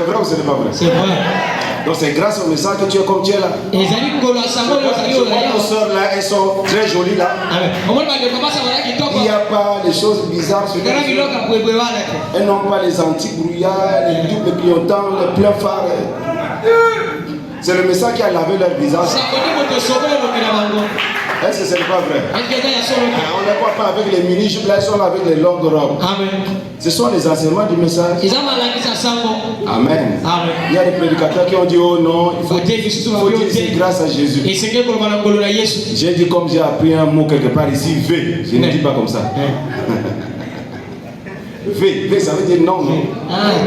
vrai ou ce n'est pas vrai? C'est vrai. Donc c'est grâce au message que tu es comme tu es là. Et Je vois nos soeurs là, elles sont très jolies là. Il n'y a pas de choses bizarres sur elles. Elles n'ont pas les anti-brouillards, les doubles clignotants, les pleins phares. C'est le message qui a lavé leur visage. Est-ce que ce n'est pas vrai? On ne les voit pas avec les mini-jupes, là ils sont là avec les longues robes. Amen. Ce sont les enseignements du message. Amen. Amen. Il y a des prédicateurs qui ont dit oh non, il faut dire c'est grâce à Jésus. J'ai dit comme j'ai appris un mot quelque part ici, V. Je ne dis pas comme ça. V, ça veut dire non, non.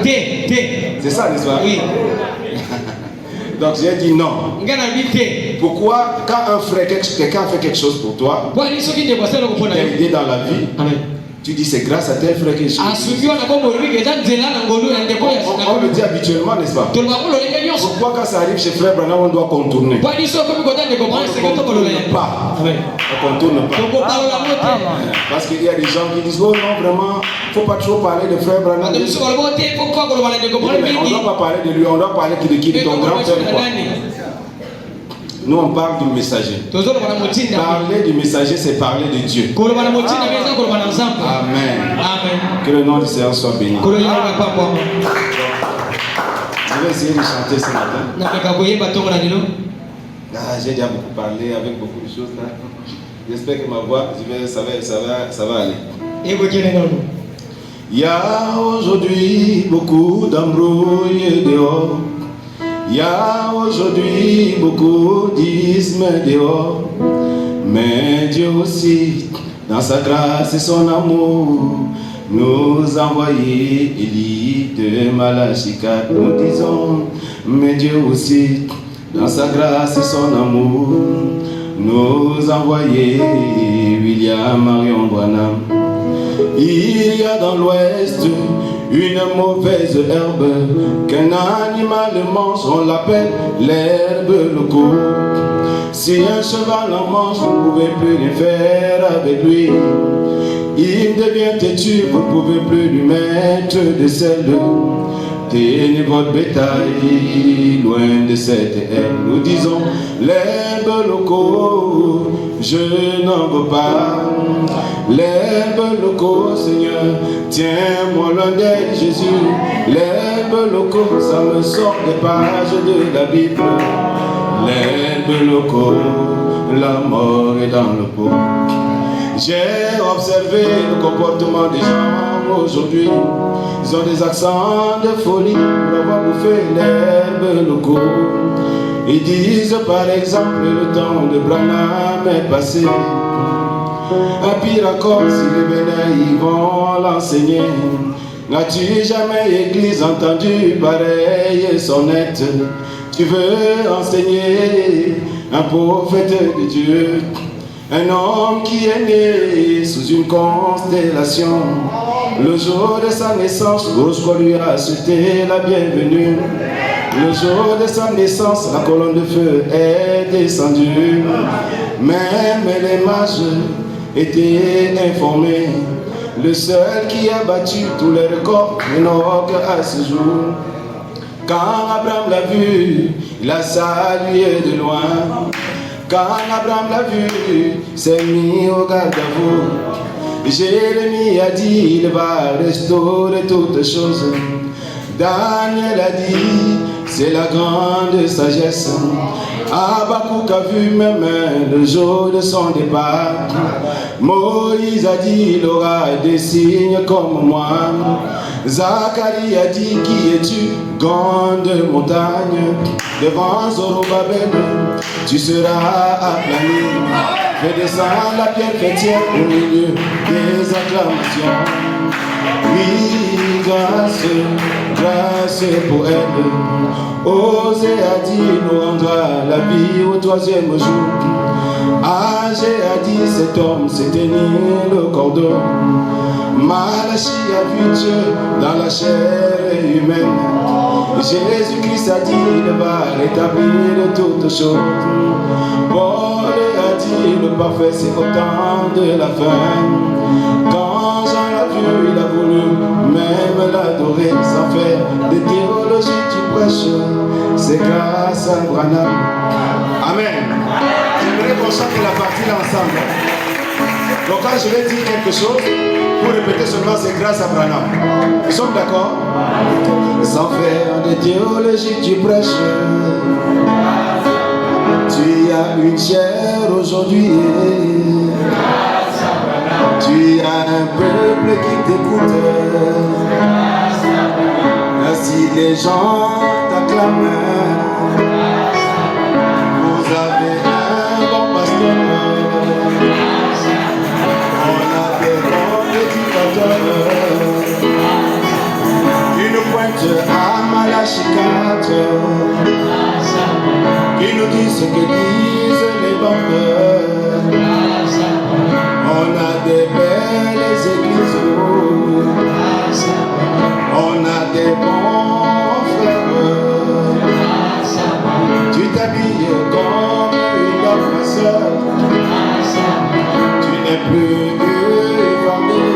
C'est ça l'histoire. Oui. Donc j'ai dit non. Pourquoi quand un frère, quelqu'un fait quelque chose pour toi, t'a aidé dans la vie, tu dis c'est grâce à tel frère que je suis. On le dit habituellement, n'est-ce pas? Pourquoi quand ça arrive chez frère Branham, on doit contourner? On ne contourne pas. Parce qu'il y a des gens qui disent oh non, vraiment, il ne faut pas trop parler de frère Branham. On ne doit pas parler de lui, on doit parler de qui? De ton grand frère. Nous on parle du messager. Parler du messager, c'est parler de Dieu. Amen. Amen. Que le nom du Seigneur soit béni. Je vais essayer de chanter ce matin. J'ai déjà beaucoup parlé avec beaucoup de choses là. J'espère que ma voix, ça va aller. Il y a aujourd'hui beaucoup d'embrouilles dehors. Il y a aujourd'hui beaucoup d'ismes dehors, mais Dieu aussi, dans sa grâce et son amour, nous a envoyé Élie de Malachie 4. Nous disons, mais Dieu aussi, dans sa grâce et son amour, nous a envoyé William Marion Branham. Il y a dans l'Ouest une mauvaise herbe qu'un animal mange, on l'appelle l'herbe locaux. Si un cheval en mange, vous ne pouvez plus rien faire avec lui. Il devient têtu, vous ne pouvez plus lui mettre de sel. Tenez votre bétail loin de cette herbe. Nous disons l'herbe locaux, je n'en veux pas. L'herbe locaux, Seigneur, tiens-moi loin d'elle, Jésus. L'herbe locaux, ça me sort des pages de la Bible. L'herbe locaux, la mort est dans le pot. J'ai observé le comportement des gens aujourd'hui. Ils ont des accents de folie pour avoir bouffé l'herbe locaux. Ils disent par exemple le temps de Branham est passé. Un pire encore, si les bénins ils vont l'enseigner. N'as-tu jamais, église, entendu pareille sonnette? Tu veux enseigner un prophète de Dieu, un homme qui est né sous une constellation. Le jour de sa naissance, Roscoe lui a souhaité la bienvenue. Le jour de sa naissance, la colonne de feu est descendue. Même les mages étaient informés. Le seul qui a battu tous les records, Enoch à ce jour. Quand Abraham l'a vu, il a salué de loin. Quand Abraham l'a vu, s'est mis au garde-à-vous. Jérémie a dit, il va restaurer toutes choses. Daniel a dit, c'est la grande sagesse. Habakkuk a vu même le jour de son départ. Moïse a dit, il aura des signes comme moi. Zacharie a dit, qui es-tu, grande montagne? Devant Zorobabel, tu seras aplani. Fais descendre la pierre chrétienne au milieu des acclamations. Oui, grâce, grâce pour elle. Osée a dit, nous rendra la vie au troisième jour. Agé a dit, cet homme s'est tenu le cordon. Malachie a vu Dieu dans la chair humaine. Jésus-Christ a dit, il va rétablir toutes choses. Paul a dit, le parfait c'est au temps de la fin. Quand Jean l'a vu, il a voulu même l'adorer sans faire de théologie. prêches, c'est grâce à Branham. Amen. J'aimerais qu'on chante la partie là ensemble. Donc quand je vais dire quelque chose, pour répéter seulement c'est grâce à Branham. Nous sommes d'accord? Sans faire de théologie, tu prêches. Tu as une chair aujourd'hui. Tu as un peuple qui t'écoute. Ainsi les gens t'acclament. Vous avez un bon pasteur. On a des bons prédicateurs qui nous pointent à Malachie 4, qui nous disent ce que disent les banques. On a des belles églises, on a des bons frères. Tu t'habilles comme une autre sœur. Tu n'es plus évangé.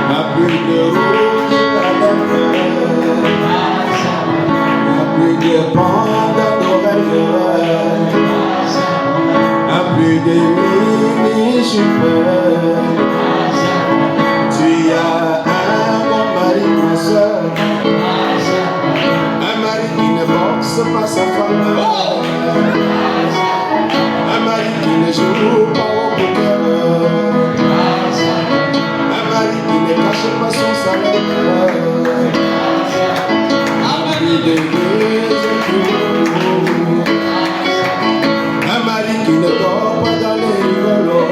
N'a plus de rouge à lèvres. N'a plus de bande à l'oreille. N'a plus de mini-jupes. Tu as un bon mari, ma soeur. Un mari qui ne boxe pas sa femme. Un mari qui ne joue pas au poker. Un mari qui ne cache pas son salaire. Un mari de un mari qui ne dort pas dans les rigolos.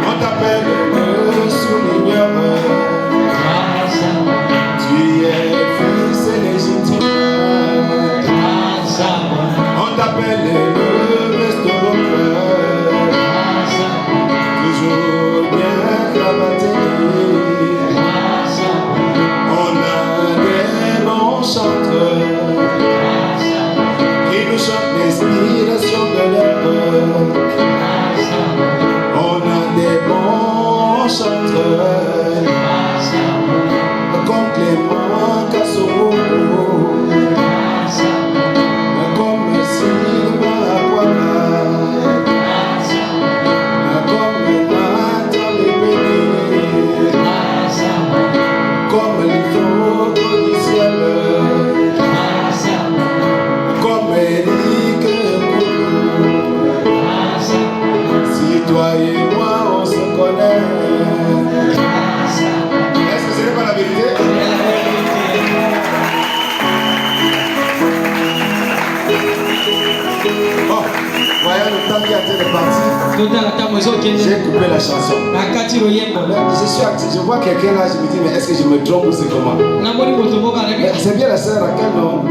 On t'appelle le souligneur. Tu es fils légitime. On t'appelle le restaurateur. Toujours bien cravaté. On a des bons chanteurs qui nous chantent l'inspiration de l'heure. On a des bons chanteurs comme Clément Kassoro, comme Sylvain Aquana, comme Nathan Lébéné, comme Lito Codiciel, comme Eric Koulou. Si toi et moi on se connaît, est-ce que ce n'est pas la vérité? Bon, voyons le temps qui a été reparti. J'ai coupé la chanson. Je suis actif, je vois quelqu'un là, je me dis, mais est-ce que je me trompe ou c'est comment? C'est bien la sœur Raquel, non?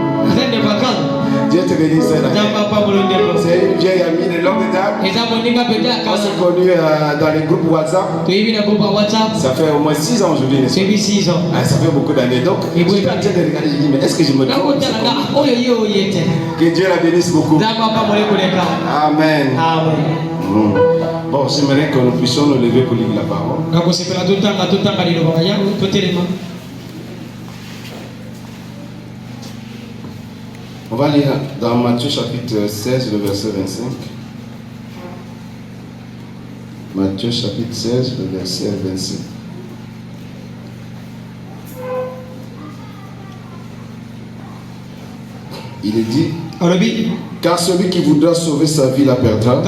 Dieu te bénisse, sœur Raquel. C'est une vieille amie de longue date. On s'est connus dans les groupes WhatsApp. Ça fait au moins 6 ans aujourd'hui. Ah, ça fait beaucoup d'années. Donc, je suis en train de regarder, je dis, mais est-ce que je me trompe? Que Dieu la bénisse beaucoup. Amen. Bon, j'aimerais que nous puissions nous lever pour lire la parole. On va lire dans Matthieu chapitre 16, le verset 25. Matthieu chapitre 16, le verset 25. Il est dit, car celui qui voudra sauver sa vie la perdra.